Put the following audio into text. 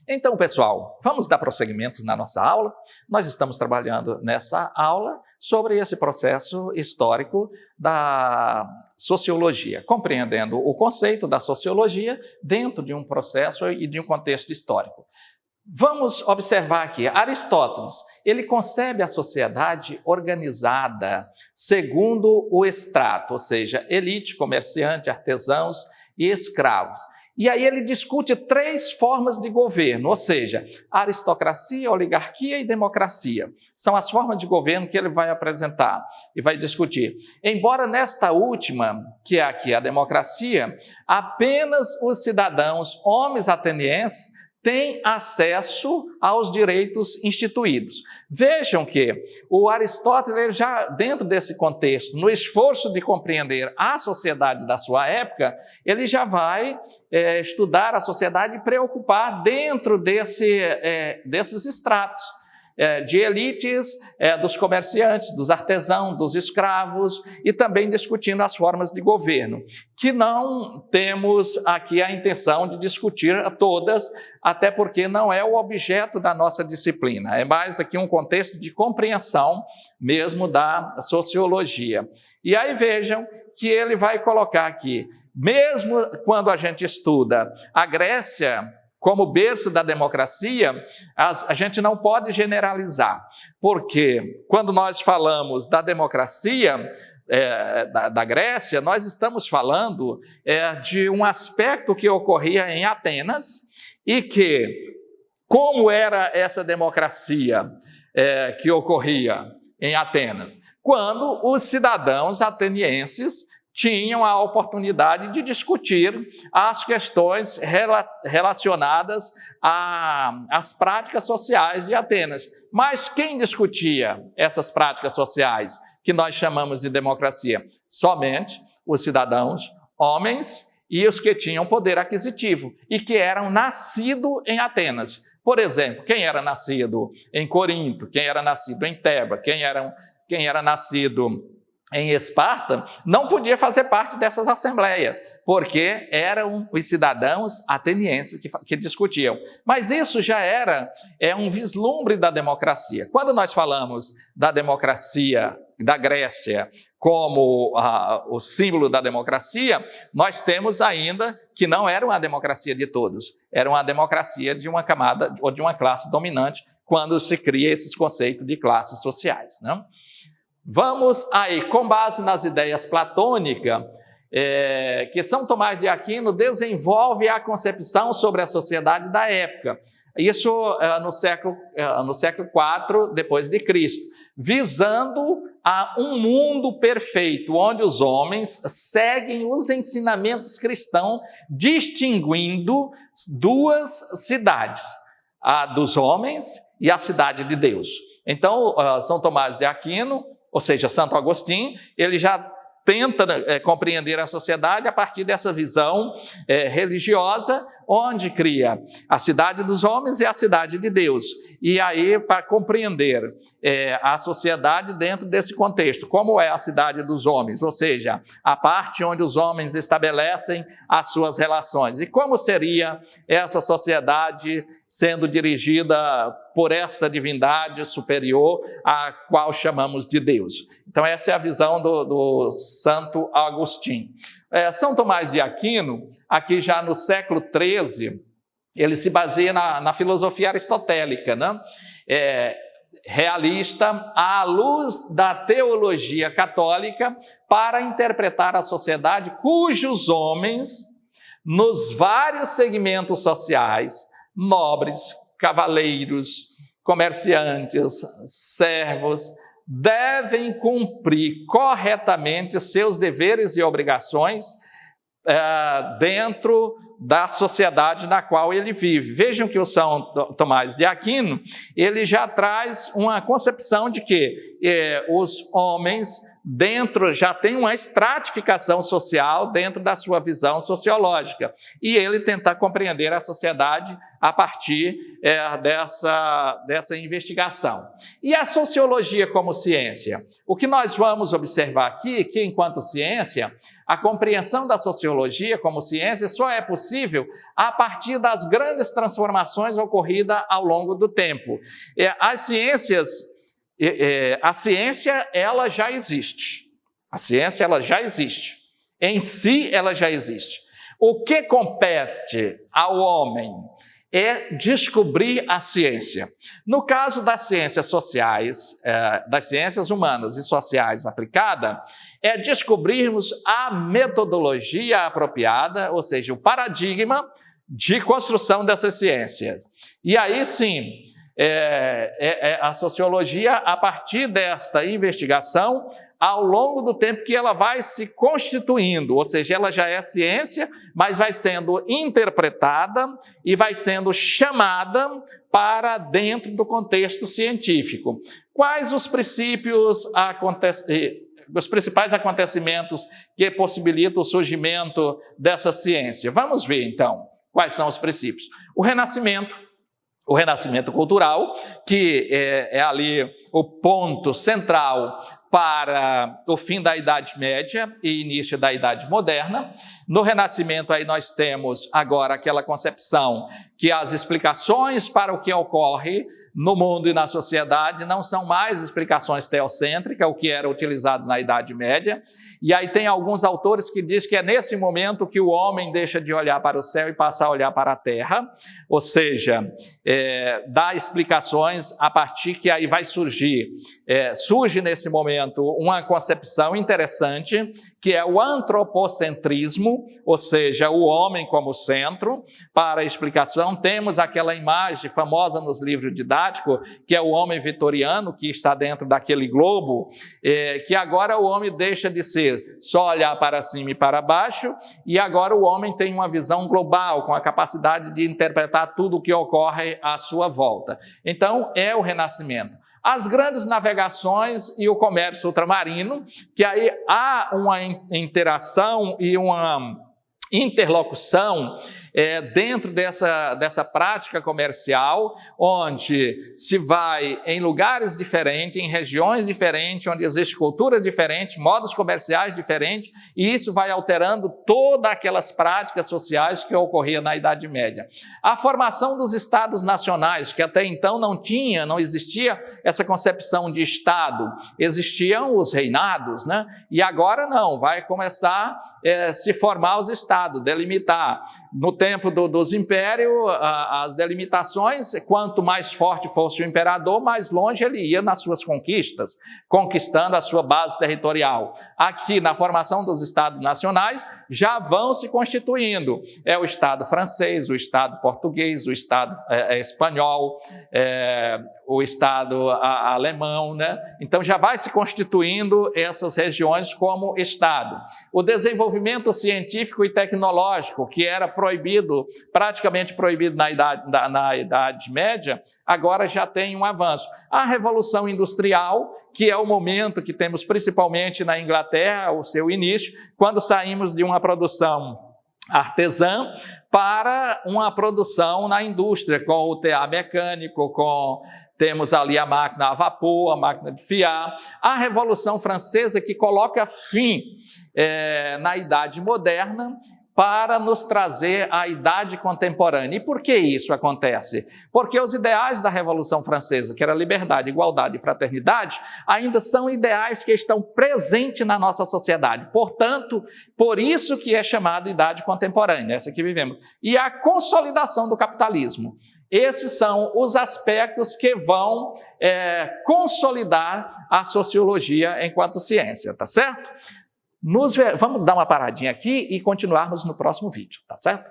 Então, pessoal, vamos dar prosseguimento na nossa aula. Nós estamos trabalhando nessa aula sobre esse processo histórico da sociologia, compreendendo o conceito da sociologia dentro de um processo e de um contexto histórico. Vamos observar aqui, Aristóteles, ele concebe a sociedade organizada segundo o estrato, ou seja, elite, comerciante, artesãos e escravos. E aí ele discute 3 formas de governo, ou seja, aristocracia, oligarquia e democracia. São as formas de governo que ele vai apresentar e vai discutir. Embora nesta última, que é aqui a democracia, apenas os cidadãos, homens atenienses, têm acesso aos direitos instituídos. Vejam que o Aristóteles, já dentro desse contexto, no esforço de compreender a sociedade da sua época, ele já vai estudar a sociedade e preocupar dentro desses estratos de elites, dos comerciantes, dos artesãos, dos escravos, e também discutindo as formas de governo, que não temos aqui a intenção de discutir todas, até porque não é o objeto da nossa disciplina, é mais aqui um contexto de compreensão mesmo da sociologia. E aí vejam que ele vai colocar aqui, mesmo quando a gente estuda a Grécia como berço da democracia, a gente não pode generalizar, porque quando nós falamos da democracia da Grécia, nós estamos falando de um aspecto que ocorria em Atenas e que, como era essa democracia que ocorria em Atenas? Quando os cidadãos atenienses tinham a oportunidade de discutir as questões relacionadas às práticas sociais de Atenas. Mas quem discutia essas práticas sociais, que nós chamamos de democracia? Somente os cidadãos, homens e os que tinham poder aquisitivo e que eram nascidos em Atenas. Por exemplo, quem era nascido em Corinto, quem era nascido em Teba, quem era nascido em Esparta, não podia fazer parte dessas assembleias, porque eram os cidadãos atenienses que discutiam. Mas isso já era um vislumbre da democracia. Quando nós falamos da democracia da Grécia como o símbolo da democracia, nós temos ainda que não era uma democracia de todos, era uma democracia de uma camada ou de uma classe dominante, quando se cria esses conceitos de classes sociais, né? Vamos aí, com base nas ideias platônicas, que São Tomás de Aquino desenvolve a concepção sobre a sociedade da época. Isso no século IV depois de Cristo, visando a um mundo perfeito, onde os homens seguem os ensinamentos cristãos, distinguindo 2 cidades, a dos homens e a cidade de Deus. Então, São Tomás de Aquino, ou seja, Santo Agostinho, ele já tenta compreender a sociedade a partir dessa visão religiosa, onde cria a cidade dos homens e a cidade de Deus. E aí, para compreender a sociedade dentro desse contexto, como é a cidade dos homens, ou seja, a parte onde os homens estabelecem as suas relações. E como seria essa sociedade sendo dirigida por esta divindade superior, a qual chamamos de Deus. Então, essa é a visão do Santo Agostinho. São Tomás de Aquino, aqui já no século XIII, ele se baseia na filosofia aristotélica, né? Realista, à luz da teologia católica, para interpretar a sociedade cujos homens, nos vários segmentos sociais, nobres, cavaleiros, comerciantes, servos, devem cumprir corretamente seus deveres e obrigações dentro da sociedade na qual ele vive. Vejam que o São Tomás de Aquino, ele já traz uma concepção de que os homens já tem uma estratificação social dentro da sua visão sociológica, e ele tentar compreender a sociedade a partir dessa investigação. E a sociologia como ciência? O que nós vamos observar aqui, que enquanto ciência, a compreensão da sociologia como ciência só é possível a partir das grandes transformações ocorridas ao longo do tempo. A ciência, ela já existe. A ciência, ela já existe. Em si, ela já existe. O que compete ao homem é descobrir a ciência. No caso das ciências sociais, das ciências humanas e sociais aplicada, é descobrirmos a metodologia apropriada, ou seja, o paradigma de construção dessas ciências. E aí sim, a sociologia, a partir desta investigação, ao longo do tempo que ela vai se constituindo, ou seja, ela já é ciência, mas vai sendo interpretada e vai sendo chamada para dentro do contexto científico. Quais os principais acontecimentos que possibilitam o surgimento dessa ciência? Vamos ver, então, quais são os princípios. O Renascimento cultural, que é ali o ponto central para o fim da Idade Média e início da Idade Moderna. No Renascimento, aí nós temos agora aquela concepção que as explicações para o que ocorre no mundo e na sociedade não são mais explicações teocêntricas, o que era utilizado na Idade Média. E aí tem alguns autores que dizem que é nesse momento que o homem deixa de olhar para o céu e passa a olhar para a terra, ou seja, dá explicações a partir que aí vai surge nesse momento uma concepção interessante, que é o antropocentrismo, ou seja, o homem como centro. Para a explicação, temos aquela imagem famosa nos livros didáticos, que é o homem vitoriano, que está dentro daquele globo, que agora o homem deixa de ser só olhar para cima e para baixo, e agora o homem tem uma visão global, com a capacidade de interpretar tudo o que ocorre à sua volta. Então, é o Renascimento. As grandes navegações e o comércio ultramarino, que aí há uma interação e uma interlocução dentro dessa prática comercial, onde se vai em lugares diferentes, em regiões diferentes, onde existem culturas diferentes, modos comerciais diferentes, e isso vai alterando todas aquelas práticas sociais que ocorriam na Idade Média. A formação dos estados nacionais, que até então não existia essa concepção de estado, existiam os reinados, né? E agora não, vai começar a se formar os estados, delimitar. No tempo dos impérios, as delimitações, quanto mais forte fosse o imperador, mais longe ele ia nas suas conquistas, conquistando a sua base territorial. Aqui, na formação dos estados nacionais, já vão se constituindo. É o estado francês, o estado português, o estado espanhol, o estado alemão, né? Então já vai se constituindo essas regiões como estado. O desenvolvimento científico e tecnológico, que era praticamente proibido na Idade Média, agora já tem um avanço. A Revolução Industrial, que é o momento que temos principalmente na Inglaterra, o seu início, quando saímos de uma produção artesã para uma produção na indústria, com o tear mecânico, temos ali a máquina a vapor, a máquina de fiar. A Revolução Francesa, que coloca fim na Idade Moderna para nos trazer a Idade Contemporânea. E por que isso acontece? Porque os ideais da Revolução Francesa, que era liberdade, igualdade e fraternidade, ainda são ideais que estão presentes na nossa sociedade. Portanto, por isso que é chamado Idade Contemporânea, essa que vivemos. E a consolidação do capitalismo. Esses são os aspectos que vão consolidar a sociologia enquanto ciência, tá certo? Vamos dar uma paradinha aqui e continuarmos no próximo vídeo, tá certo?